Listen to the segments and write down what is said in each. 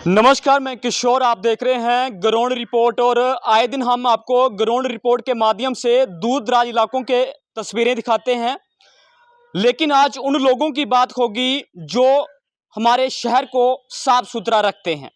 नमस्कार, मैं किशोर। आप देख रहे हैं ग्राउंड रिपोर्ट और आए दिन हम आपको ग्राउंड रिपोर्ट के माध्यम से दूर दराज इलाकों के तस्वीरें दिखाते हैं। लेकिन आज उन लोगों की बात होगी जो हमारे शहर को साफ सुथरा रखते हैं।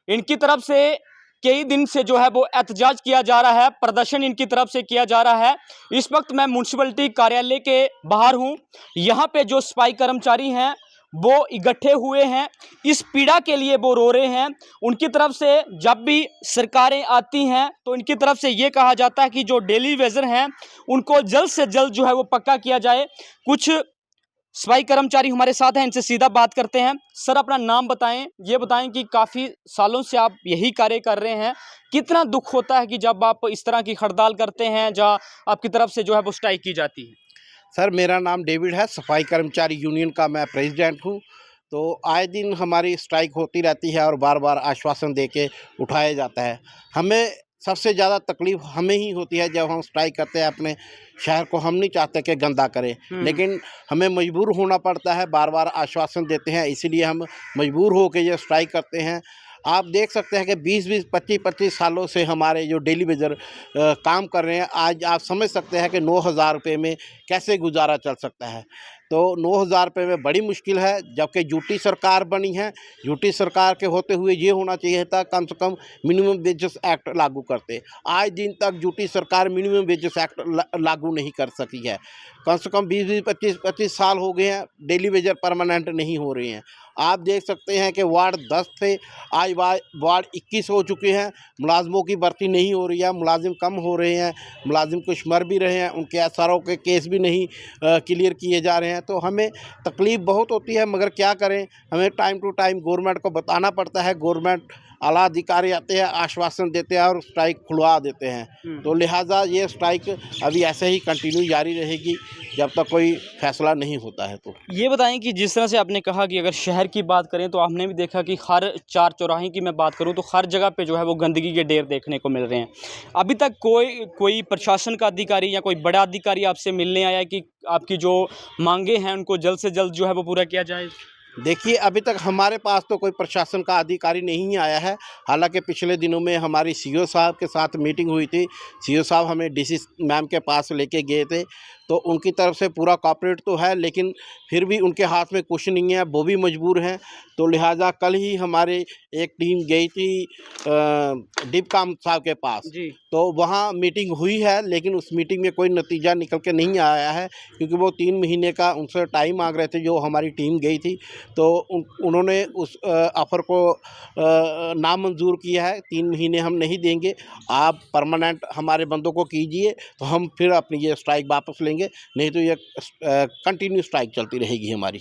इनकी तरफ से कई दिन से जो है वो एहतजाज किया जा रहा है, प्रदर्शन इनकी तरफ से किया जा रहा है। इस वक्त मैं म्युनिसिपैलिटी कार्यालय के बाहर हूँ। यहाँ पे जो सफाई कर्मचारी हैं वो इकट्ठे हुए हैं, इस पीड़ा के लिए वो रो रहे हैं। उनकी तरफ से जब भी सरकारें आती हैं तो इनकी तरफ से ये कहा जाता है कि जो डेली वेजर हैं उनको जल्द से जल्द जो है वो पक्का किया जाए। कुछ सफाई कर्मचारी हमारे साथ हैं, इनसे सीधा बात करते हैं। सर, अपना नाम बताएं, ये बताएं कि काफ़ी सालों से आप यही कार्य कर रहे हैं। कितना दुख होता है कि जब आप इस तरह की हड़ताल करते हैं जहाँ आपकी तरफ से जो है वो स्ट्राइक की जाती है? सर, मेरा नाम डेविड है। सफाई कर्मचारी यूनियन का मैं प्रेसिडेंट हूँ। तो आए दिन हमारी स्ट्राइक होती रहती है और बार बार आश्वासन देके उठाया जाता है। हमें सबसे ज़्यादा तकलीफ़ हमें ही होती है जब हम स्ट्राइक करते हैं। अपने शहर को हम नहीं चाहते कि गंदा करें, लेकिन हमें मजबूर होना पड़ता है। बार बार आश्वासन देते हैं, इसीलिए हम मजबूर हो के ये स्ट्राइक करते हैं। आप देख सकते हैं कि 20-20, 25-25 सालों से हमारे जो डेली वेजर काम कर रहे हैं, आज आप समझ सकते हैं कि 9,000 रुपये में कैसे गुजारा चल सकता है। तो 9,000 रुपये में बड़ी मुश्किल है। जबकि यूटी सरकार बनी है, यूटी सरकार के होते हुए ये होना चाहिए था कम से कम मिनिमम वेजेस एक्ट लागू करते। आज दिन तक यूटी सरकार मिनिमम वेजेस एक्ट लागू नहीं कर सकी है। कम से कम 20-20, 25-25 साल हो गए हैं, डेली वेजर परमानेंट नहीं हो रहे हैं। आप देख सकते हैं कि वार्ड 10 थे, आज वार्ड 21 हो चुके हैं। मुलाजमों की भर्ती नहीं हो रही है, मुलाजिम कम हो रहे हैं, मुलाजिम कुछ मर भी रहे हैं, उनके एसआरओ के केस भी नहीं क्लियर किए जा रहे हैं। तो हमें तकलीफ़ बहुत होती है, मगर क्या करें, हमें टाइम टू टाइम गवर्नमेंट को बताना पड़ता है। गवर्नमेंट आला अधिकारी आते हैं, आश्वासन देते हैं और स्ट्राइक खुलवा देते हैं। तो लिहाजा ये स्ट्राइक अभी ऐसे ही कंटिन्यू जारी रहेगी जब तक कोई फैसला नहीं होता है। तो ये बताएं कि जिस तरह से आपने कहा कि अगर शहर की बात करें तो आपने भी देखा कि हर चार चौराहे की मैं बात करूं तो हर जगह पे जो है वो गंदगी के ढेर देखने को मिल रहे हैं। अभी तक कोई प्रशासन का अधिकारी या कोई बड़ा अधिकारी आपसे मिलने आया कि आपकी जो मांगे हैं उनको जल्द से जल्द जो है वो पूरा किया जाए? देखिए, अभी तक हमारे पास तो कोई प्रशासन का अधिकारी नहीं आया है। हालांकि पिछले दिनों में हमारी सीओ साहब के साथ मीटिंग हुई थी। सीओ साहब हमें डीसी मैम के पास लेके गए थे, तो उनकी तरफ से पूरा कॉपरेट तो है, लेकिन फिर भी उनके हाथ में कुछ नहीं है, वो भी मजबूर हैं। तो लिहाजा कल ही हमारे एक टीम गई थी डिपकाम साहब के पास जी। तो वहाँ मीटिंग हुई है, लेकिन उस मीटिंग में कोई नतीजा निकल के नहीं आया है, क्योंकि वो 3 महीने का उनसे टाइम मांग रहे थे जो हमारी टीम गई थी। तो उन्होंने उस ऑफ़र को नामंजूर किया है। 3 महीने हम नहीं देंगे, आप परमानेंट हमारे बंदों को कीजिए, तो हम फिर अपनी ये स्ट्राइक वापस लेंगे, नहीं तो ये कंटिन्यू स्ट्राइक चलती रहेगी हमारी।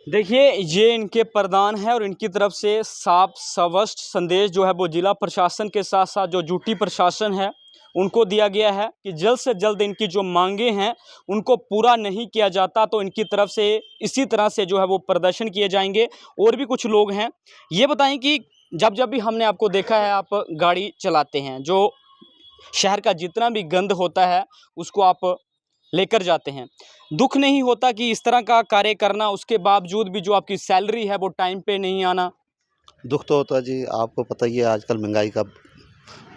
देखिए, ये इनके प्रधान हैं और इनकी तरफ से साफ स्पष्ट संदेश जो है वो जिला प्रशासन के साथ साथ जो ड्यूटी प्रशासन है उनको दिया गया है कि जल्द से जल्द इनकी जो मांगे हैं उनको पूरा नहीं किया जाता तो इनकी तरफ से इसी तरह से जो है वो प्रदर्शन किए जाएंगे। और भी कुछ लोग हैं, ये बताएं कि जब जब भी हमने आपको देखा है आप गाड़ी चलाते हैं, जो शहर का जितना भी गंद होता है उसको आप लेकर जाते हैं, दुख नहीं होता कि इस तरह का कार्य करना उसके बावजूद भी जो आपकी सैलरी है वो टाइम पे नहीं आना? दुख तो होता है जी, आपको पता ही है आजकल महंगाई का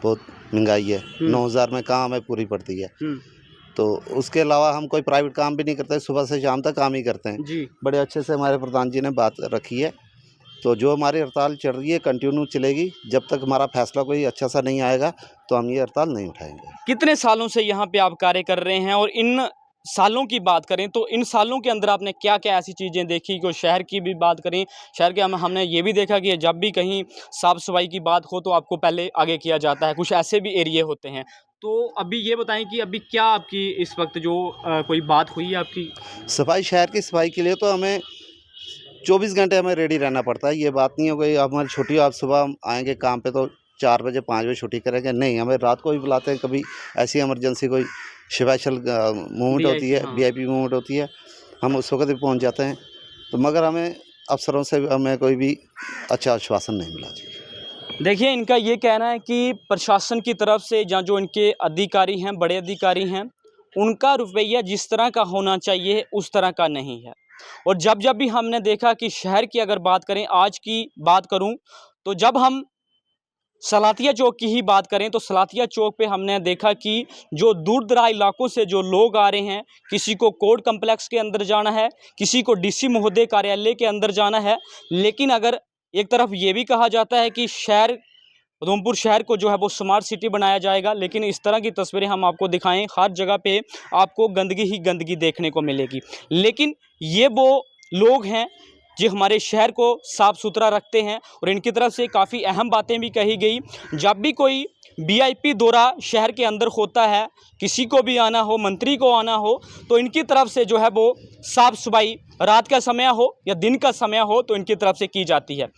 बहुत महंगाई है। 9,000 में कहाँ हमें पूरी पड़ती है। तो उसके अलावा हम कोई प्राइवेट काम भी नहीं करते, सुबह से शाम तक काम ही करते हैं जी। बड़े अच्छे से हमारे प्रधान जी ने बात रखी है। तो जो हमारी हड़ताल चल रही है कंटिन्यू चलेगी, जब तक हमारा फैसला कोई अच्छा सा नहीं आएगा तो हम ये हड़ताल नहीं उठाएंगे। कितने सालों से यहाँ पे आप कार्य कर रहे हैं और इन सालों की बात करें तो इन सालों के अंदर आपने क्या क्या ऐसी चीज़ें देखी? कि शहर की भी बात करें, शहर के हमने ये भी देखा कि जब भी कहीं साफ सफाई की बात हो तो आपको पहले आगे किया जाता है, कुछ ऐसे भी एरिया होते हैं। तो अभी ये बताएं कि अभी क्या आपकी इस वक्त जो कोई बात हुई है आपकी? सफाई, शहर की सफाई के लिए तो हमें 24 घंटे हमें रेडी रहना पड़ता है। ये बात नहीं है कोई हमारी छुट्टी, आप सुबह आएंगे काम पे तो 4 बजे 5 बजे छुट्टी करेंगे, नहीं, हमें रात को भी बुलाते हैं। कभी ऐसी इमरजेंसी कोई स्पेशल मूवमेंट होती है, वीआईपी मूवमेंट होती है, हम उस वक्त भी पहुंच जाते हैं। तो मगर हमें अफसरों से हमें कोई भी अच्छा आश्वासन नहीं मिला जी। देखिए, इनका ये कहना है कि प्रशासन की तरफ से या जो इनके अधिकारी हैं, बड़े अधिकारी हैं, उनका रवैया जिस तरह का होना चाहिए उस तरह का नहीं है। और जब जब भी हमने देखा कि शहर की अगर बात करें, आज की बात करूं तो जब हम सलातिया चौक की ही बात करें तो सलातिया चौक पे हमने देखा कि जो दूर दराज इलाकों से जो लोग आ रहे हैं, किसी को कोर्ट कम्प्लेक्स के अंदर जाना है, किसी को डीसी महोदय कार्यालय के अंदर जाना है। लेकिन अगर एक तरफ ये भी कहा जाता है कि शहर उधमपुर शहर को जो है वो स्मार्ट सिटी बनाया जाएगा, लेकिन इस तरह की तस्वीरें हम आपको दिखाएं, हर जगह पे आपको गंदगी ही गंदगी देखने को मिलेगी। लेकिन ये वो लोग हैं जो हमारे शहर को साफ़ सुथरा रखते हैं और इनकी तरफ से काफ़ी अहम बातें भी कही गई। जब भी कोई वीआईपी दौरा शहर के अंदर होता है, किसी को भी आना हो, मंत्री को आना हो, तो इनकी तरफ से जो है वो साफ़ सफाई रात का समय हो या दिन का समय हो तो इनकी तरफ से की जाती है।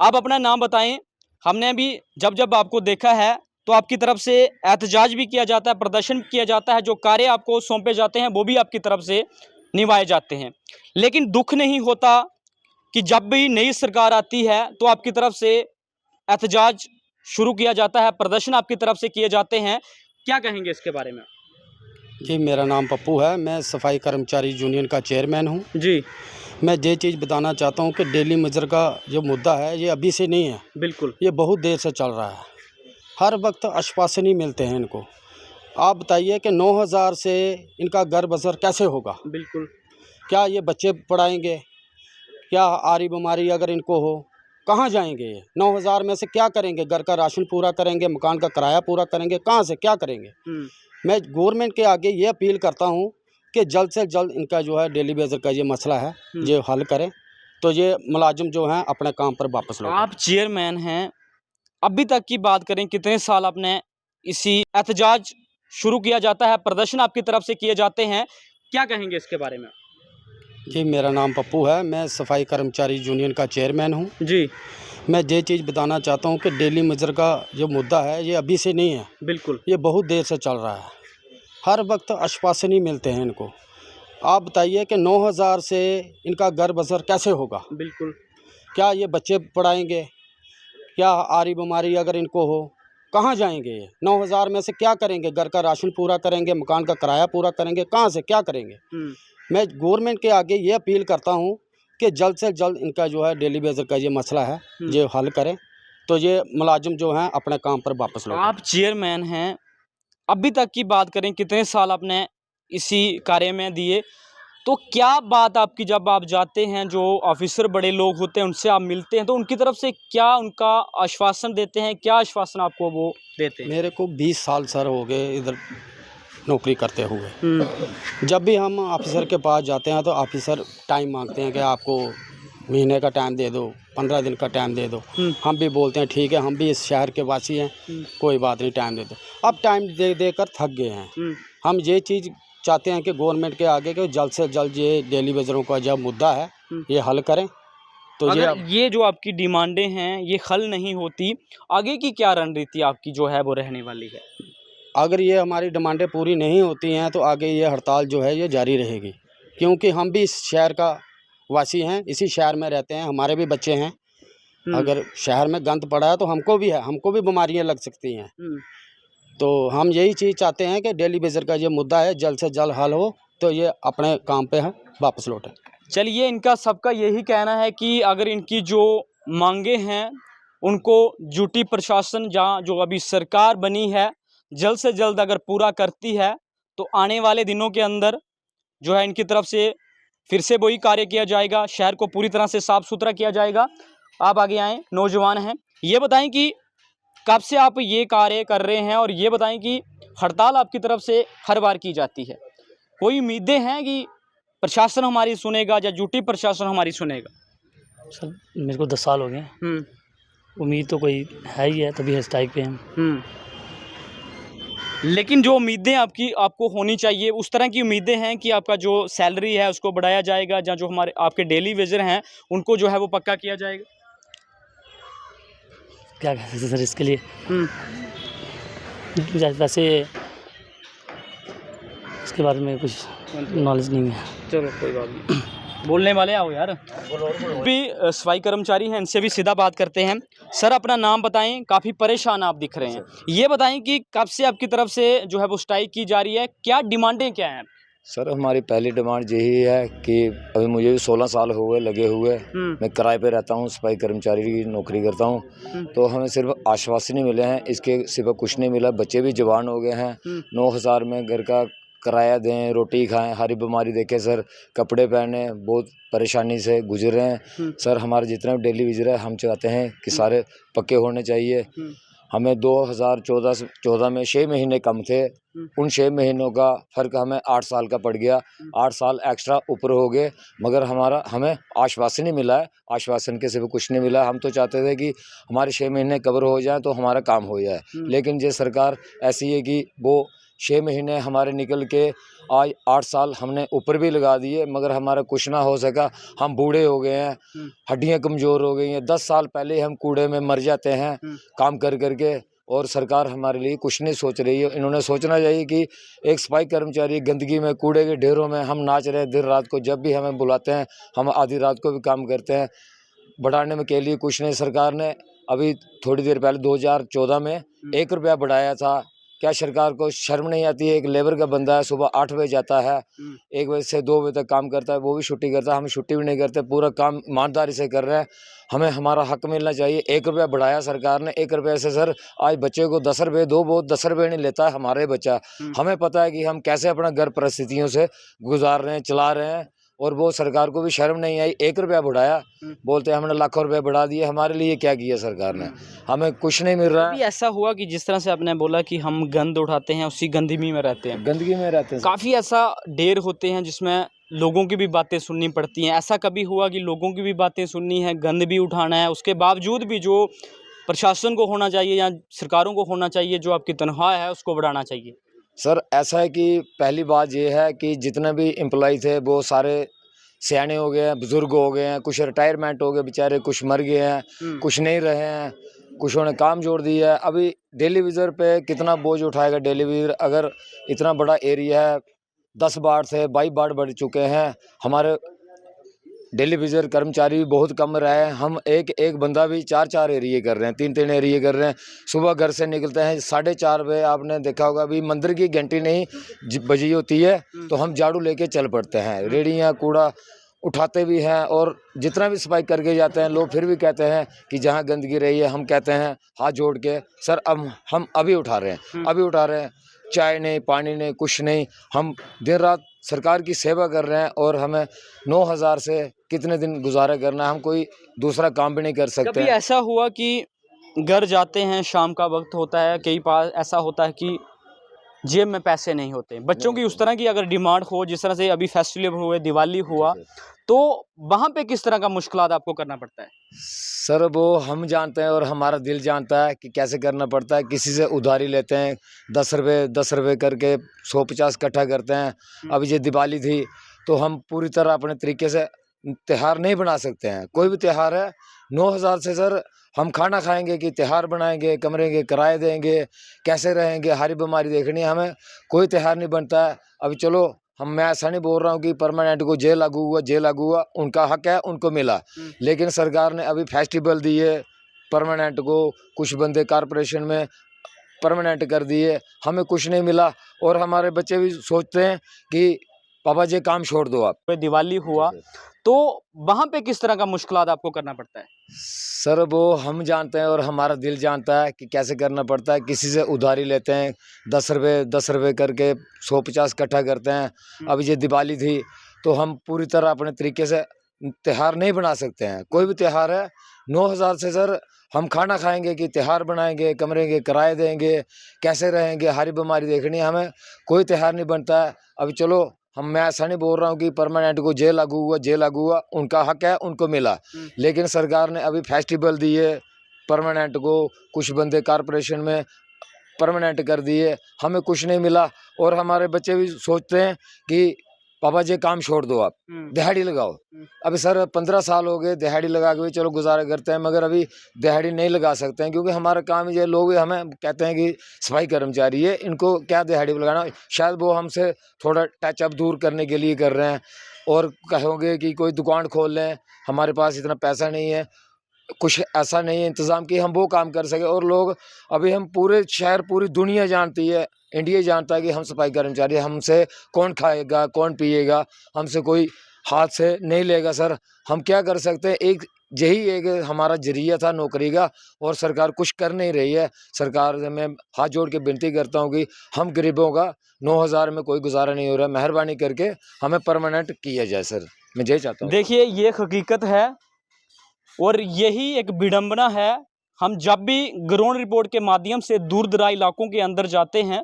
आप अपना नाम बताएं। हमने भी जब जब आपको देखा है तो आपकी तरफ से एहतजाज भी किया जाता है, प्रदर्शन किया जाता है, जो कार्य आपको सौंपे जाते हैं वो भी आपकी तरफ से निभाए जाते हैं। लेकिन दुख नहीं होता कि जब भी नई सरकार आती है तो आपकी तरफ से एहतजाज शुरू किया जाता है, प्रदर्शन आपकी तरफ से किए जाते हैं। क्या कहेंगे इसके बारे में? जी, मेरा नाम पप्पू है। मैं सफाई कर्मचारी यूनियन का चेयरमैन हूँ। जी मैं ये चीज़ बताना चाहता हूँ कि डेली मजदूर का जो मुद्दा है ये अभी से नहीं है, बिल्कुल, ये बहुत देर से चल रहा है। हर वक्त आश्वासन ही मिलते हैं इनको। आप बताइए कि 9,000 से इनका घर बसर कैसे होगा? बिल्कुल, क्या ये बच्चे पढ़ाएंगे? क्या आरी बीमारी अगर इनको हो, कहाँ जाएंगे ये? 9,000 में से क्या करेंगे? घर का राशन पूरा करेंगे, मकान का किराया पूरा करेंगे, कहाँ से क्या करेंगे? मैं गवर्नमेंट के आगे ये अपील करता हूँ कि जल्द से जल्द इनका जो है डेली बेजर का ये मसला है ये हल करें, तो ये मुलाजिम जो हैं अपने काम पर वापस लौटें। आप चेयरमैन हैं, अभी तक की बात करें कितने साल आपने इसी एहतजाज शुरू किया जाता है, प्रदर्शन आपकी तरफ से किए जाते हैं, क्या कहेंगे इसके बारे में? जी, मेरा नाम पप्पू है। मैं सफाई कर्मचारी यूनियन का चेयरमैन हूँ। जी मैं ये चीज़ बताना चाहता हूँ कि डेली मजदूर का जो मुद्दा है ये अभी से नहीं है, बिल्कुल, ये बहुत देर से चल रहा है। हर वक्त आश्वासन ही मिलते हैं इनको। आप बताइए कि 9,000 से इनका घर बसर कैसे होगा? बिल्कुल, क्या ये बच्चे पढ़ाएंगे? क्या आरी बीमारी अगर इनको हो, कहाँ जाएंगे ये? 9,000 में से क्या करेंगे? घर का राशन पूरा करेंगे, मकान का किराया पूरा करेंगे, कहाँ से क्या करेंगे? मैं गवर्नमेंट के आगे ये अपील करता हूँ कि जल्द से जल्द इनका जो है डेली बेजर का ये मसला है ये हल करें, तो ये मुलाजिम जो हैं अपने काम पर वापस लौटें। आप चेयरमैन हैं, अभी तक की बात करें कितने साल आपने इसी कार्य में दिए, तो क्या बात आपकी जब आप जाते हैं, जो ऑफिसर बड़े लोग होते हैं उनसे आप मिलते हैं, तो उनकी तरफ से क्या उनका आश्वासन देते हैं, क्या आश्वासन आपको वो देते हैं? मेरे को 20 साल सर हो गए इधर नौकरी करते हुए। जब भी हम ऑफिसर के पास जाते हैं तो ऑफिसर टाइम मांगते हैं कि आपको महीने का टाइम दे दो, 15 दिन का टाइम दे दो। हम भी बोलते हैं ठीक है, हम भी इस शहर के वासी हैं, कोई बात नहीं, टाइम दे दो। अब टाइम दे देकर थक गए हैं। हम ये चीज़ चाहते हैं कि गवर्नमेंट के आगे कि जल्द से जल्द ये डेली बेजरों का जो मुद्दा है ये हल करें। तो अगर ये जो आपकी डिमांडें हैं ये हल नहीं होती, आगे की क्या रणनीति आपकी जो है वो रहने वाली है? अगर ये हमारी डिमांडें पूरी नहीं होती हैं तो आगे ये हड़ताल जो है ये जारी रहेगी, क्योंकि हम भी इस शहर का वासी हैं, इसी शहर में रहते हैं, हमारे भी बच्चे हैं। अगर शहर में गंद पड़ा है तो हमको भी है, हमको भी बीमारियां लग सकती हैं। तो हम यही चीज़ चाहते हैं कि डेली बेजर का ये मुद्दा है जल्द से जल्द हल हो, तो ये अपने काम पे है वापस लौटें। चलिए, इनका सबका यही कहना है कि अगर इनकी जो मांगे हैं उनको ड्यूटी प्रशासन जहाँ जो अभी सरकार बनी है जल्द से जल्द अगर पूरा करती है तो आने वाले दिनों के अंदर जो है इनकी तरफ से फिर से वही कार्य किया जाएगा, शहर को पूरी तरह से साफ़ सुथरा किया जाएगा। आप आगे आएँ, नौजवान हैं, ये बताएं कि कब से आप ये कार्य कर रहे हैं और ये बताएं कि हड़ताल आपकी तरफ से हर बार की जाती है, कोई उम्मीदें हैं कि प्रशासन हमारी सुनेगा या ड्यूटी प्रशासन हमारी सुनेगा? सर मेरे को 10 साल हो गए, उम्मीद तो कोई है ही है, तभी स्ट्राइक पे हम। लेकिन जो उम्मीदें आपको होनी चाहिए उस तरह की उम्मीदें हैं कि आपका जो सैलरी है उसको बढ़ाया जाएगा, या जो हमारे आपके डेली वेजर हैं उनको जो है वो पक्का किया जाएगा? क्या कह सकते सर इसके लिए, वैसे इसके बारे में कुछ नॉलेज नहीं है। चलो कोई बात नहीं, बोलने वाले आओ यार। भी सफाई कर्मचारी हैं, इनसे भी सीधा बात करते हैं। सर अपना नाम बताएं, काफ़ी परेशान आप दिख रहे हैं, ये बताएं कि कब से आपकी तरफ से जो है वो स्ट्राइक की जा रही है, क्या डिमांडें क्या हैं? सर हमारी पहली डिमांड यही है कि अभी मुझे भी 16 साल हो गए लगे हुए। मैं किराए पे रहता हूँ, सफाई कर्मचारी की नौकरी करता हूँ। तो हमें सिर्फ आश्वासन ही मिले हैं, इसके सिवा कुछ नहीं मिला। बच्चे भी जवान हो गए हैं। 9,000 में घर का किराया दें, रोटी खाएं, हरी बीमारी देखें सर, कपड़े पहने, बहुत परेशानी से गुजर रहे हैं सर। हमारे जितने भी डेली विजर है, हम चाहते हैं कि सारे पक्के होने चाहिए। हमें 2014 में 6 महीने कम थे, उन 6 महीनों का फ़र्क हमें 8 साल का पड़ गया। 8 साल एक्स्ट्रा ऊपर हो गए, मगर हमें आश्वासन ही मिला है। आश्वासन के सिवा कुछ नहीं मिला। हम तो चाहते थे कि हमारे 6 महीने कवर हो जाए तो हमारा काम हो जाए, लेकिन ये सरकार ऐसी है कि वो 6 महीने हमारे निकल के आज 8 साल हमने ऊपर भी लगा दिए, मगर हमारा कुछ ना हो सका। हम बूढ़े हो गए हैं, हड्डियां कमज़ोर हो गई हैं। 10 साल पहले हम कूड़े में मर जाते हैं काम कर करके, और सरकार हमारे लिए कुछ नहीं सोच रही है। इन्होंने सोचना चाहिए कि एक सफाई कर्मचारी गंदगी में, कूड़े के ढेरों में हम नाच रहे हैं दिन रात को। जब भी हमें बुलाते हैं, हम आधी रात को भी काम करते हैं। बढ़ाने में के लिए कुछ नहीं। सरकार ने अभी थोड़ी देर पहले 2014 में 1 रुपया बढ़ाया था। क्या सरकार को शर्म नहीं आती है? एक लेबर का बंदा है, सुबह 8 बजे जाता है, 1 बजे से 2 बजे तक काम करता है, वो भी छुट्टी करता है। हम छुट्टी भी नहीं करते, पूरा काम ईमानदारी से कर रहे हैं। हमें हमारा हक मिलना चाहिए। 1 रुपया बढ़ाया सरकार ने, 1 रुपये से सर आज बच्चे को 10 रुपये दो, वो 10 रुपये नहीं लेता है हमारे बच्चा। हमें पता है कि हम कैसे अपना घर परिस्थितियों से गुजार रहे हैं, चला रहे हैं, और वो सरकार को भी शर्म नहीं आई। 1 रुपया बढ़ाया, बोलते हैं हमने लाखों रुपए बढ़ा दिए। हमारे लिए क्या किया सरकार ने? हमें कुछ नहीं मिल रहा अभी है। ऐसा हुआ कि जिस तरह से आपने बोला कि हम गंद उठाते हैं, उसी गंदगी में रहते हैं, गंदगी में रहते हैं सर। काफ़ी ऐसा ढेर होते हैं जिसमें लोगों की भी बातें सुननी पड़ती हैं। ऐसा कभी हुआ कि लोगों की भी बातें सुननी है, गंद भी उठाना है, उसके बावजूद भी जो प्रशासन को होना चाहिए या सरकारों को होना चाहिए, जो आपकी तनख्वाह है उसको बढ़ाना चाहिए? सर ऐसा है कि पहली बात ये है कि जितने भी एम्प्लॉय थे वो सारे सियाने हो गए हैं, बुजुर्ग हो गए हैं, कुछ रिटायरमेंट हो गए बेचारे, कुछ मर गए हैं, कुछ नहीं रहे हैं, कुछ ने काम जोड़ दिया है। अभी डेली विजर पे कितना बोझ उठाएगा डेली विजर? अगर इतना बड़ा एरिया है, 10 वार्ड से 22 वार्ड बढ़ चुके हैं। हमारे डेली विजर कर्मचारी भी बहुत कम रहे हैं। हम एक बंदा भी 4 एरिए कर रहे हैं, 3 एरिए कर रहे हैं। सुबह घर से निकलते हैं 4:30 बजे, आपने देखा होगा अभी मंदिर की घंटी नहीं बजी होती है तो हम झाड़ू लेके चल पड़ते हैं। रेड़ियाँ कूड़ा उठाते भी हैं, और जितना भी सफाई करके जाते हैं लोग फिर भी कहते हैं कि जहाँ गंदगी रही है, हम कहते हैं हाथ जोड़ के सर अब हम अभी उठा रहे हैं, चाय नहीं, पानी नहीं, कुछ नहीं। हम दिन रात सरकार की सेवा कर रहे हैं, और हमें 9,000 से कितने दिन गुजारा करना है? हम कोई दूसरा काम भी नहीं कर सकते कभी हैं। ऐसा हुआ कि घर जाते हैं, शाम का वक्त होता है, कई बार ऐसा होता है कि जेब में पैसे नहीं होते बच्चों की, उस तरह की अगर डिमांड हो, जिस तरह से अभी फेस्टिवल हुए, दिवाली हुआ, तो वहाँ पे किस तरह का मुश्किलात आपको करना पड़ता है? सर वो हम जानते हैं और हमारा दिल जानता है कि कैसे करना पड़ता है। किसी से उधारी लेते हैं, 10 रुपये करके 150 इकट्ठा करते हैं। अभी ये दिवाली थी तो हम पूरी तरह अपने तरीके से त्योहार नहीं बना सकते हैं। कोई भी त्योहार है, 9,000 से सर हम खाना खाएंगे कि त्योहार बनाएंगे, कमरे के किराए देंगे, कैसे रहेंगे? हरी बीमारी देखनी है हमें, कोई त्योहार नहीं बनता है। अभी चलो मैं ऐसा नहीं बोल रहा हूँ कि परमानेंट को जेल लागू हुआ, उनका हक है, उनको मिला, लेकिन सरकार ने अभी फेस्टिवल दिए परमानेंट को, कुछ बंदे कारपोरेशन में परमानेंट कर दिए, हमें कुछ नहीं मिला। और हमारे बच्चे भी सोचते हैं कि पापा जी काम छोड़ दो आप। दिवाली हुआ तो वहाँ पे किस तरह का मुश्किलात आपको करना पड़ता है? सर वो हम जानते हैं और हमारा दिल जानता है कि कैसे करना पड़ता है। किसी से उधारी लेते हैं, 10 रुपये करके 150 इकट्ठा करते हैं। अभी ये दिवाली थी तो हम पूरी तरह अपने तरीके से त्योहार नहीं बना सकते हैं। कोई भी त्योहार है, 9,000 से सर हम खाना खाएंगे कि त्योहार बनाएंगे, कमरे के किराए देंगे, कैसे रहेंगे? हरी बीमारी देखनी है हमें, कोई त्योहार नहीं बनता है। अभी चलो मैं ऐसा नहीं बोल रहा हूँ कि परमानेंट को जेल लागू हुआ, उनका हक है, उनको मिला, लेकिन सरकार ने अभी फेस्टिवल दिए परमानेंट को, कुछ बंदे कारपोरेशन में परमानेंट कर दिए, हमें कुछ नहीं मिला। और हमारे बच्चे भी सोचते हैं कि पापा जी काम छोड़ दो आप, दिहाड़ी लगाओ। अभी सर 15 साल हो गए दिहाड़ी लगा के भी चलो गुजारा करते हैं, मगर अभी दिहाड़ी नहीं लगा सकते हैं क्योंकि हमारा काम ये लोग हमें कहते हैं कि सफाई कर्मचारी है, इनको क्या दिहाड़ी लगाना। शायद वो हमसे थोड़ा टचअप दूर करने के लिए कर रहे हैं, और कहोगे कि कोई दुकान खोल लें, हमारे पास इतना पैसा नहीं है। कुछ ऐसा नहीं है इंतज़ाम कि हम वो काम कर सके। और लोग अभी हम पूरे शहर पूरी दुनिया जानती है, इंडिया जानता है कि हम सफाई कर्मचारी हैं। हमसे कौन खाएगा, कौन पिएगा, हमसे कोई हाथ से नहीं लेगा सर। हम क्या कर सकते हैं, यही एक हमारा जरिया था नौकरी का, और सरकार कुछ कर नहीं रही है। सरकार से मैं हाथ जोड़ के विनती करता हूँ कि हम गरीबों का 9,000 में कोई गुजारा नहीं हो रहा, मेहरबानी करके हमें परमानेंट किया जाए सर, मैं यही चाहता हूँ। देखिए ये हकीकत है और यही एक विडंबना है। हम जब भी ग्राउंड रिपोर्ट के माध्यम से दूर दराज इलाकों के अंदर जाते हैं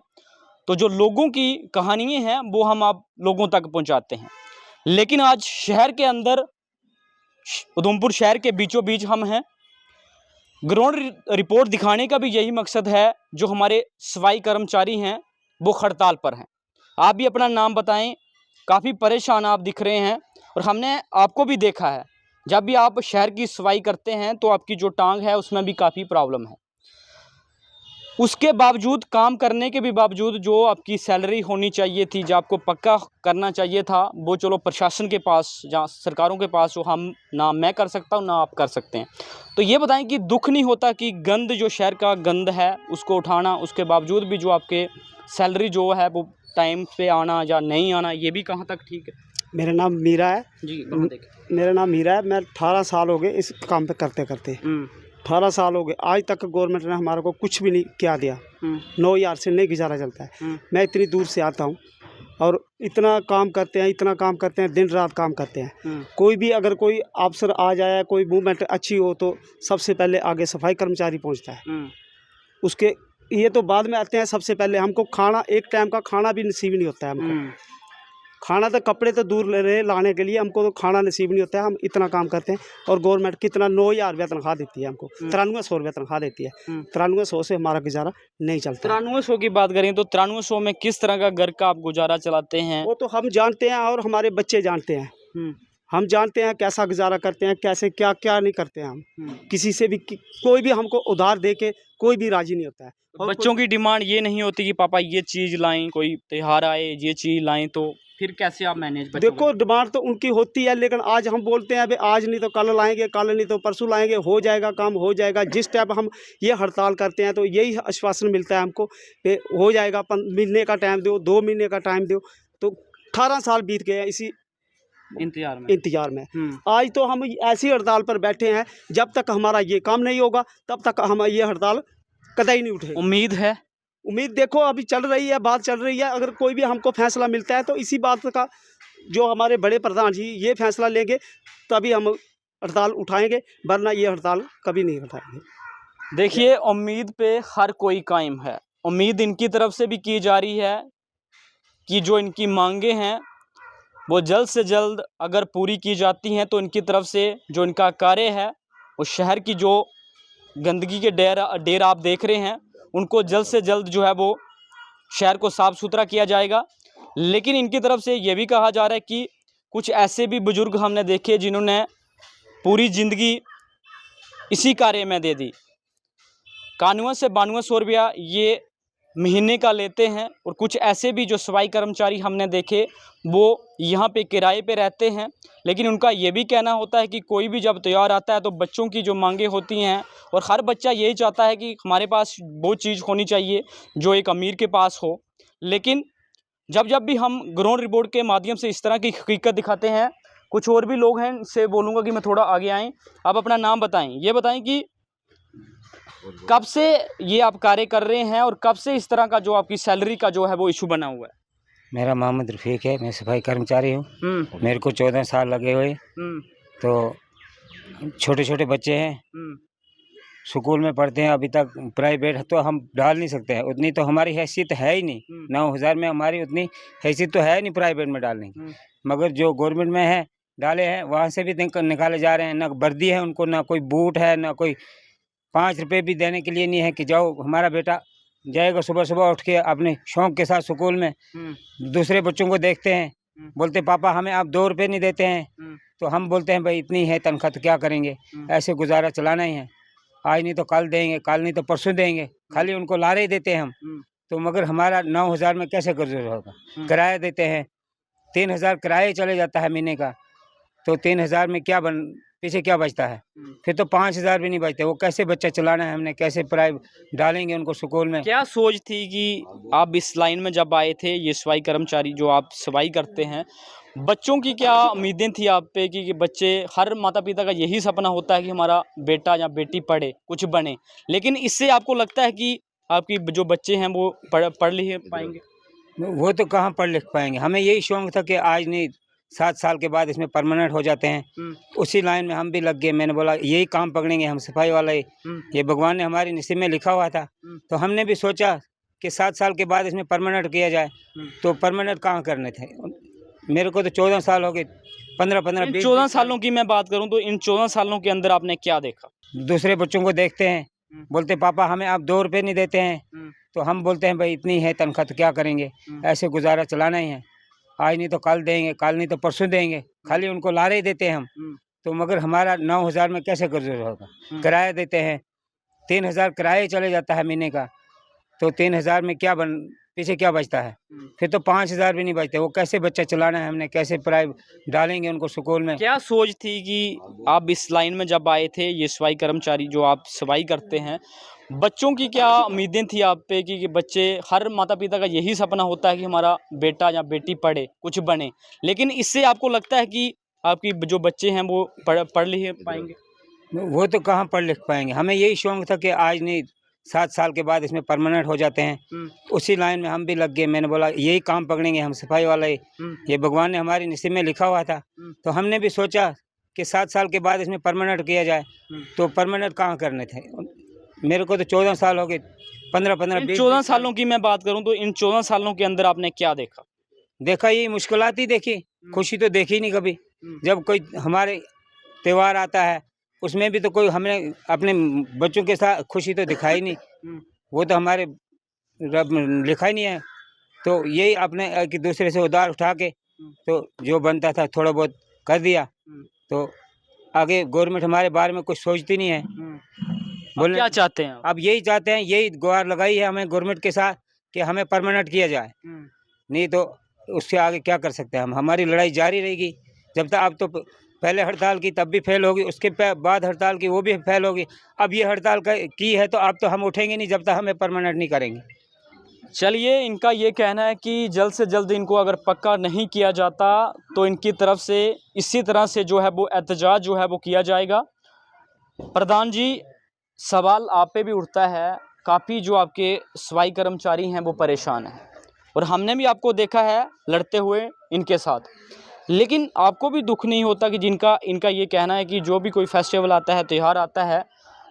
तो जो लोगों की कहानियाँ हैं वो हम आप लोगों तक पहुंचाते हैं। लेकिन आज शहर के अंदर, उधमपुर शहर के बीचों बीच हम हैं। ग्राउंड रिपोर्ट दिखाने का भी यही मकसद है। जो हमारे सफाई कर्मचारी हैं वो हड़ताल पर हैं। आप भी अपना नाम बताएं। काफ़ी परेशान आप दिख रहे हैं और हमने आपको भी देखा है, जब भी आप शहर की सफाई करते हैं तो आपकी जो टांग है उसमें भी काफ़ी प्रॉब्लम है। उसके बावजूद, काम करने के भी बावजूद, जो आपकी सैलरी होनी चाहिए थी, जो आपको पक्का करना चाहिए था, वो चलो प्रशासन के पास, जहाँ सरकारों के पास, वो हम ना मैं कर सकता हूँ ना आप कर सकते हैं। तो ये बताएं कि दुख नहीं होता कि गंद, जो शहर का गंद है उसको उठाना, उसके बावजूद भी जो आपके सैलरी जो है वो टाइम पे आना या नहीं आना, ये भी कहाँ तक ठीक है? मेरा नाम मीरा है जी, मेरा नाम मीरा है। मैं 18 साल हो गए इस काम पे करते करते। 18 साल हो गए, आज तक गवर्नमेंट ने हमारे को कुछ भी नहीं क्या दिया। 9,000 से नहीं गुजारा चलता है। मैं इतनी दूर से आता हूँ और इतना काम करते हैं, दिन रात काम करते हैं। कोई भी अगर कोई अफसर आ जाए, कोई मूवमेंट अच्छी हो तो सबसे पहले आगे सफाई कर्मचारी पहुँचता है। उसके ये तो बाद में आते हैं। सबसे पहले हमको खाना, एक टाइम का खाना भी नसीब नहीं होता है हमको। खाना तो, कपड़े तो दूर ले रहे लाने के लिए, हमको तो खाना नसीब नहीं होता है। हम इतना काम करते हैं और गवर्नमेंट कितना 9,000 रुपया तनख्वाह देती है हमको। 9300 रुपया तनख्वाह देती है। 9300 से हमारा गुजारा नहीं चलता। 9300 की बात करें तो 9300 में किस तरह का घर का आप गुजारा चलाते हैं? वो तो हम जानते हैं और हमारे बच्चे जानते हैं। हम जानते हैं कैसा गुजारा करते हैं, कैसे क्या क्या नहीं करते हैं हम। किसी से भी कोई भी हमको उधार दे के कोई भी राजी नहीं होता है। और बच्चों की डिमांड ये नहीं होती कि पापा ये चीज़ लाएं, कोई त्यौहार आए ये चीज़ लाएं, तो फिर कैसे आप मैनेज? देखो, डिमांड तो उनकी होती है, लेकिन आज हम बोलते हैं अभी आज नहीं तो कल लाएंगे, कल नहीं तो परसों लाएंगे, हो जाएगा काम, हो जाएगा। जिस टाइम हम ये हड़ताल करते हैं तो यही आश्वासन मिलता है हमको कि हो जाएगा, महीने का टाइम दो, 2 महीने का टाइम दो। तो 18 साल बीत गए इसी इंतजार में। आज तो हम ऐसी हड़ताल पर बैठे हैं, जब तक हमारा ये काम नहीं होगा तब तक हम ये हड़ताल कतई नहीं उठे। उम्मीद देखो अभी चल रही है, बात चल रही है। अगर कोई भी हमको फैसला मिलता है तो इसी बात का, जो हमारे बड़े प्रधान जी ये फैसला लेंगे तभी हम हड़ताल उठाएंगे, वरना ये हड़ताल कभी नहीं उठाएंगे। देखिए, उम्मीद पे हर कोई कायम है। उम्मीद इनकी तरफ से भी की जा रही है कि जो इनकी मांगे हैं वो जल्द से जल्द अगर पूरी की जाती हैं तो इनकी तरफ से जो इनका कार्य है, वो शहर की जो गंदगी के ढेर आप देख रहे हैं, उनको जल्द से जल्द जो है वो शहर को साफ़ सुथरा किया जाएगा। लेकिन इनकी तरफ से ये भी कहा जा रहा है कि कुछ ऐसे भी बुजुर्ग हमने देखे जिन्होंने पूरी ज़िंदगी इसी कार्य में दे दी। 91 से 9200 रुपया ये महीने का लेते हैं। और कुछ ऐसे भी जो सफाई कर्मचारी हमने देखे वो यहाँ पे किराए पे रहते हैं, लेकिन उनका ये भी कहना होता है कि कोई भी जब त्यौहार आता है तो बच्चों की जो मांगे होती हैं, और हर बच्चा यही चाहता है कि हमारे पास वो चीज़ होनी चाहिए जो एक अमीर के पास हो। लेकिन जब भी हम ग्राउंड रिपोर्ट के माध्यम से इस तरह की हकीकत दिखाते हैं, कुछ और भी लोग हैं, इनसे बोलूँगा कि मैं थोड़ा आगे आएँ। आप अपना नाम बताएँ, ये बताएँ कि कब से ये आप कार्य कर रहे हैं और कब से इस तरह का जो आपकी सैलरी का जो है वो इशू बना हुआ है? मेरा मोहम्मद रफ़ीक है, मैं सफाई कर्मचारी हूँ। मेरे को 14 साल लगे हुए। तो छोटे छोटे बच्चे हैं, स्कूल में पढ़ते हैं। अभी तक प्राइवेट तो हम डाल नहीं सकते हैं, उतनी तो हमारी हैसियत है ही नहीं। 9,000 में हमारी उतनी हैसियत तो है नहीं प्राइवेट में डालने की। मगर जो गवर्नमेंट में है डाले हैं, वहाँ से भी निकाले जा रहे हैं। ना वर्दी है उनको, ना कोई बूट है, ना कोई 5 रुपये भी देने के लिए नहीं है कि जाओ हमारा बेटा जाएगा सुबह सुबह उठ के अपने शौक़ के साथ स्कूल में। दूसरे बच्चों को देखते हैं, बोलते पापा हमें आप 2 रुपये नहीं देते हैं। तो हम बोलते हैं भाई इतनी है तनख्वाह तो क्या करेंगे, ऐसे गुजारा चलाना ही है। आज नहीं तो कल देंगे, कल नहीं तो परसों देंगे, खाली उनको लारे ही देते हैं हम। तो मगर हमारा 9,000 में कैसे गुजारा होगा? किराया देते हैं, 3,000 किराया चले जाता है महीने का। तो 3,000 में क्या पीछे क्या बचता है? फिर तो 5,000 भी नहीं बचते। वो कैसे बच्चा चलाना है, हमने कैसे प्राइवेट डालेंगे उनको स्कूल में? क्या सोच थी कि आप इस लाइन में जब आए थे, ये सफाई कर्मचारी जो आप सफाई करते हैं, बच्चों की क्या उम्मीदें थी आप पे कि बच्चे, हर माता पिता का यही सपना होता है कि हमारा बेटा या बेटी पढ़े, कुछ बने, लेकिन इससे आपको लगता है कि आपकी जो बच्चे हैं वो पढ़ लिख पाएंगे? वो तो कहाँ पढ़ लिख पाएंगे। हमें यही शौक था कि आज नहीं 7 साल के बाद इसमें परमानेंट हो जाते हैं। उसी लाइन में हम भी लग गए। मैंने बोला यही काम पकड़ेंगे हम, सफाई वाला ही। ये भगवान ने हमारी नसीब में लिखा हुआ था, तो हमने भी सोचा कि 7 साल के बाद इसमें परमानेंट किया जाए। तो परमानेंट कहाँ करने थे? मेरे को तो 14 साल हो गए, 15-15 इन 20 14 सालों की मैं बात करूं तो इन 14 सालों के अंदर आपने क्या देखा? दूसरे बच्चों को देखते हैं, बोलते पापा हमें आप 2 रुपये नहीं देते हैं। तो हम बोलते हैं भाई इतनी है तनख्वाह तो क्या करेंगे, ऐसे गुजारा चलाना ही है। आज नहीं तो कल देंगे, कल नहीं तो परसों देंगे, खाली उनको लारे ही देते हैं हम। तो मगर हमारा 9,000 में कैसे गुजर होगा? किराया देते हैं, 3,000 किराया चले जाता है महीने का। तो 3,000 में क्या पीछे क्या बचता है? फिर तो 5,000 भी नहीं बचते। वो कैसे बच्चा चलाना है, हमने कैसे प्राइवेट डालेंगे उनको स्कूल में? क्या सोच थी कि आप इस लाइन में जब आए थे, ये सफाई कर्मचारी जो आप सफाई करते हैं, बच्चों की क्या उम्मीदें थी आप पे कि बच्चे, हर माता पिता का यही सपना होता है कि हमारा बेटा या बेटी पढ़े, कुछ बने, लेकिन इससे आपको लगता है कि आपकी जो बच्चे हैं वो पढ़ लिख पाएंगे? वो तो कहाँ पढ़ लिख पाएंगे। हमें यही शौक था कि आज नहीं 7 साल के बाद इसमें परमानेंट हो जाते हैं। उसी लाइन में हम भी लग गए। मैंने बोला यही काम पकड़ेंगे हम, सफाई वाला ही। ये भगवान ने हमारी नसीब में लिखा हुआ था, तो हमने भी सोचा कि 7 साल के बाद इसमें परमानेंट किया जाए। तो परमानेंट कहाँ करने थे? मेरे को तो 14 साल हो गए, 15-15 इन 20 14 सालों की मैं बात करूं तो इन 14 सालों के अंदर आपने क्या देखा? देखा, यही मुश्किलात ही देखी, खुशी तो देखी नहीं कभी। जब कोई हमारे त्यौहार आता है उसमें भी तो कोई हमने अपने बच्चों के साथ खुशी तो दिखाई नहीं। वो तो हमारे रब में लिखा ही नहीं है। तो यही अपने कि दूसरे से उधार उठा के तो जो बनता था थोड़ा बहुत कर दिया। तो आगे गवर्नमेंट हमारे बारे में कुछ सोचती नहीं है। बोले क्या चाहते हैं आप? अब यही चाहते हैं, यही गुहार लगाई है हमें गवर्नमेंट के साथ कि हमें परमानेंट किया जाए। नहीं तो उससे आगे क्या कर सकते हैं हम? हमारी लड़ाई जारी रहेगी जब तक। अब तो पहले हड़ताल की तब भी फेल होगी, उसके बाद हड़ताल की वो भी फेल होगी। अब ये हड़ताल की है तो अब तो हम उठेंगे नहीं जब तक हमें परमानेंट नहीं करेंगे। चलिए, इनका ये कहना है कि जल्द से जल्द इनको अगर पक्का नहीं किया जाता तो इनकी तरफ से इसी तरह से जो है वो एहतजाज जो है वो किया जाएगा। प्रधान जी, सवाल आप पे भी उठता है, काफ़ी जो आपके सफाई कर्मचारी हैं वो परेशान हैं और हमने भी आपको देखा है लड़ते हुए इनके साथ, लेकिन आपको भी दुख नहीं होता कि इनका ये कहना है कि जो भी कोई फेस्टिवल आता है, त्यौहार आता है,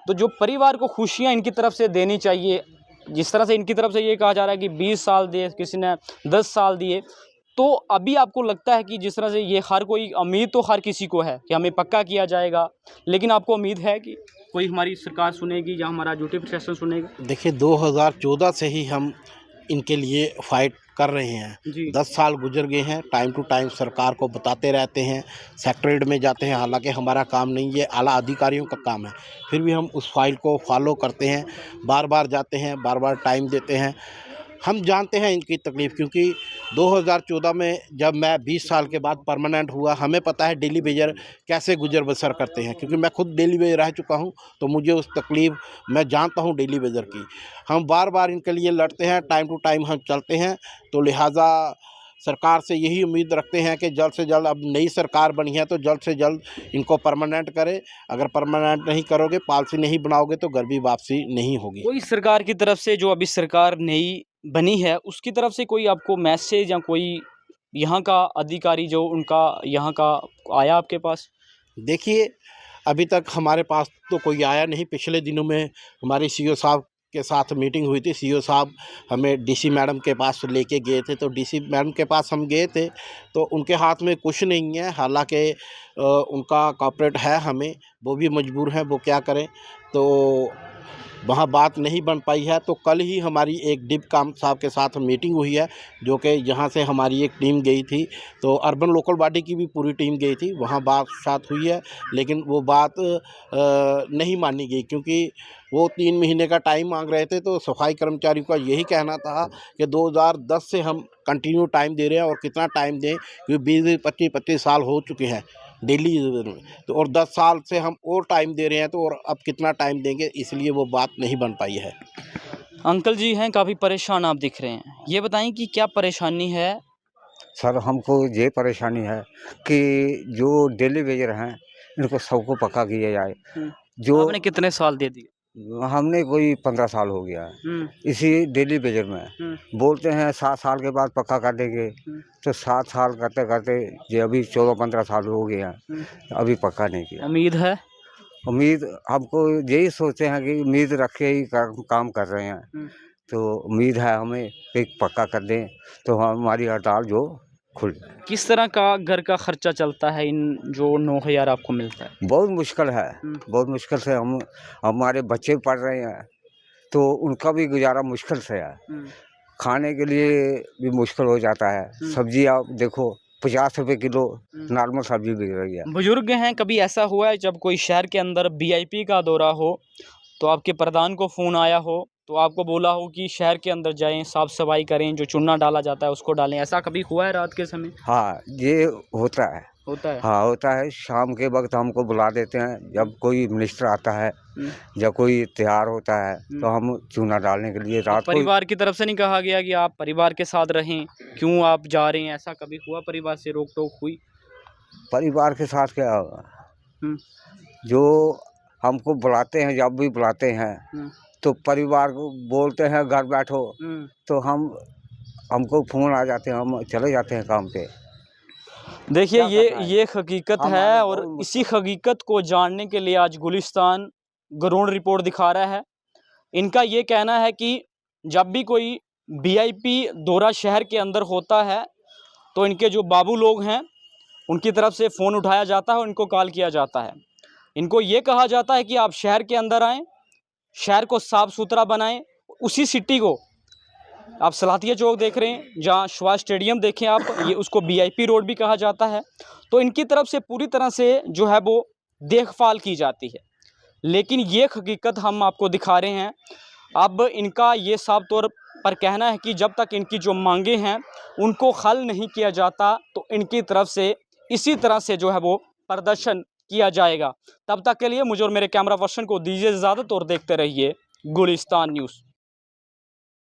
तो जो परिवार को खुशियाँ इनकी तरफ से देनी चाहिए, जिस तरह से इनकी तरफ से ये कहा जा रहा है कि 20 साल दिए, किसी ने 10 साल दिए, तो अभी आपको लगता है कि जिस तरह से ये हर कोई, उम्मीद तो हर किसी को है कि हमें पक्का किया जाएगा, लेकिन आपको उम्मीद है कि कोई हमारी सरकार सुनेगी या हमारा ड्यूटी प्रशासन सुनेगा? देखिए 2014 से ही हम इनके लिए फाइट कर रहे हैं। 10 साल गुजर गए हैं। टाइम टू टाइम सरकार को बताते रहते हैं, सेक्रेटरीट में जाते हैं, हालांकि हमारा काम नहीं, ये आला अधिकारियों का काम है, फिर भी हम उस फाइल को फॉलो करते हैं, बार बार जाते हैं, बार बार टाइम देते हैं। हम जानते हैं इनकी तकलीफ़, क्योंकि 2014 में जब मैं 20 साल के बाद परमानेंट हुआ, हमें पता है डेली वेजर कैसे गुजर बसर करते हैं, क्योंकि मैं खुद डेली वेजर रह चुका हूं, तो मुझे उस तकलीफ़ मैं जानता हूं डेली वेजर की। हम बार बार इनके लिए लड़ते हैं, टाइम टू टाइम हम चलते हैं, तो लिहाजा सरकार से यही उम्मीद रखते हैं कि जल्द से जल्द, अब नई सरकार बनी है तो जल्द से जल्द इनको परमानेंट करे। अगर परमानेंट नहीं करोगे, पॉलिसी नहीं बनाओगे, तो घर भी वापसी नहीं होगी। कोई सरकार की तरफ से, जो अभी सरकार नई बनी है, उसकी तरफ से कोई आपको मैसेज या कोई यहाँ का अधिकारी जो उनका यहाँ का आया आपके पास? देखिए, अभी तक हमारे पास तो कोई आया नहीं। पिछले दिनों में हमारे सीईओ साहब के साथ मीटिंग हुई थी। सीईओ साहब हमें डीसी मैडम के पास लेके गए थे, तो डीसी मैडम के पास हम गए थे, तो उनके हाथ में कुछ नहीं है। हालांकि उनका कॉर्पोरेट है, हमें वो भी मजबूर हैं, वो क्या करें, तो वहाँ बात नहीं बन पाई है। तो कल ही हमारी एक डिप काम साहब के साथ मीटिंग हुई है, जो कि यहाँ से हमारी एक टीम गई थी, तो अर्बन लोकल बॉडी की भी पूरी टीम गई थी, वहाँ बात साथ हुई है, लेकिन वो बात नहीं मानी गई, क्योंकि वो 3 महीने का टाइम मांग रहे थे। तो सफाई कर्मचारियों का यही कहना था कि 2010 से हम कंटिन्यू टाइम दे रहे हैं, और कितना टाइम दें, क्योंकि 20-25 साल हो चुके हैं। डेली में। तो और 10 साल से हम और टाइम दे रहे हैं, तो और अब कितना टाइम देंगे, इसलिए वो बात नहीं बन पाई है। अंकल जी हैं काफ़ी परेशान आप दिख रहे हैं, ये बताएं कि क्या परेशानी है। सर हमको ये परेशानी है कि जो डेली वेजर हैं इनको सबको पक्का किया जाए। जो आपने कितने साल दे दिए। हमने कोई 15 साल हो गया है इसी डेली वेजर में। बोलते हैं 7 साल के बाद पक्का कर देंगे, तो 7 साल करते करते ये अभी 14-15 साल हो गया, अभी पक्का नहीं किया। उम्मीद है। उम्मीद हमको यही सोचते हैं कि उम्मीद रख के ही काम कर रहे हैं, तो उम्मीद है हमें कि पक्का कर दें तो हमारी हड़ताल जो खुल। किस तरह का घर का खर्चा चलता है इन जो 9,000 आपको मिलता है। बहुत मुश्किल है, बहुत मुश्किल से हम हमारे बच्चे पढ़ रहे हैं, तो उनका भी गुजारा मुश्किल से है। खाने के लिए भी मुश्किल हो जाता है। सब्जी आप देखो 50 रुपये किलो नॉर्मल सब्जी बिक रही है। बुजुर्ग हैं, कभी ऐसा हुआ है जब कोई शहर के अंदर VIP का दौरा हो तो आपके प्रधान को फ़ोन आया हो तो आपको बोला हो कि शहर के अंदर जाएं, साफ़ सफाई करें, जो चूना डाला जाता है उसको डालें, ऐसा कभी हुआ है रात के समय। हाँ ये होता है। होता है। हाँ होता है, शाम के वक्त हमको बुला देते हैं, जब कोई मिनिस्टर आता है, जब कोई त्योहार होता है तो हम चूना डालने के लिए रात को। परिवार की तरफ से नहीं कहा गया कि आप परिवार के साथ रहें, क्यों आप जा रहे हैं, ऐसा कभी हुआ परिवार से रोक टोक हुई। परिवार के साथ क्या होगा, जो हमको बुलाते हैं, जब भी बुलाते हैं तो परिवार को बोलते हैं घर बैठो, तो हमको फ़ोन आ जाते हैं, हम चले जाते हैं काम पे। देखिए ये हकीकत है, और इसी हकीकत को जानने के लिए आज गुलिस्तान गरुड़ रिपोर्ट दिखा रहा है। इनका ये कहना है कि जब भी कोई VIP दौरा शहर के अंदर होता है तो इनके जो बाबू लोग हैं उनकी तरफ से फ़ोन उठाया जाता है, उनको कॉल किया जाता है। इनको ये कहा जाता है कि आप शहर के अंदर आएँ, शहर को साफ़ सुथरा बनाएं। उसी सिटी को आप सलातिया चौक देख रहे हैं, जहाँ श्वास स्टेडियम देखें आप, ये उसको VIP रोड भी कहा जाता है। तो इनकी तरफ से पूरी तरह से जो है वो देखभाल की जाती है, लेकिन ये हकीकत हम आपको दिखा रहे हैं। अब इनका ये साफ तौर पर कहना है कि जब तक इनकी जो मांगे हैं उनको हल नहीं किया जाता तो इनकी तरफ से इसी तरह से जो है वो प्रदर्शन किया जाएगा। तब तक के लिए मुझे और मेरे कैमरा पर्सन को दीजिए इजाज़त और देखते रहिए गुलिस्तान न्यूज़।